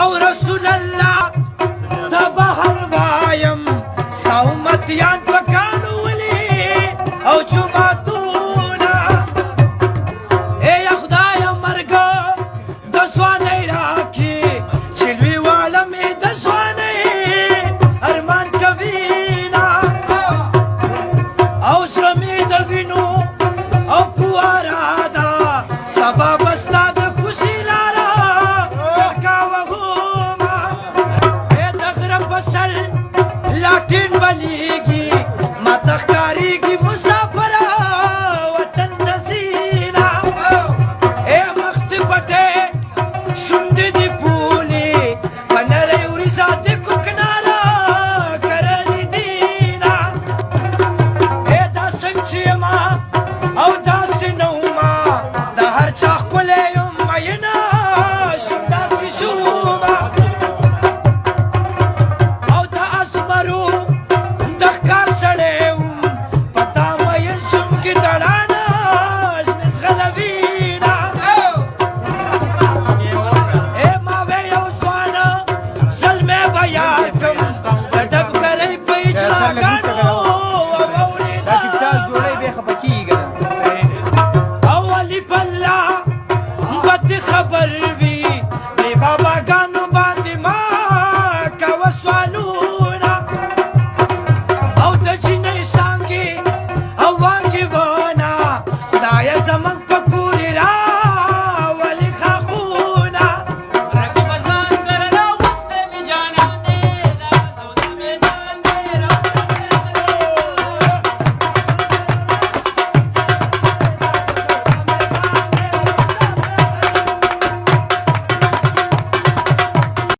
او رسول الله تبهر وایم ستا امتیان پکانو ولی او جمعتونا ای خدای مرګ د ځوانۍ راکې چې لوی واړه مې د ځوانۍ ارمان کوینه او زړه مې د وینو او فواره ده سبا به ستا د کوڅې لاره چرکا وهومه ای د غره په سر لاټین بلیږي ماته ښکارېږي مسافره وطن ته ځینه ای مخ دې پټې شونډې دې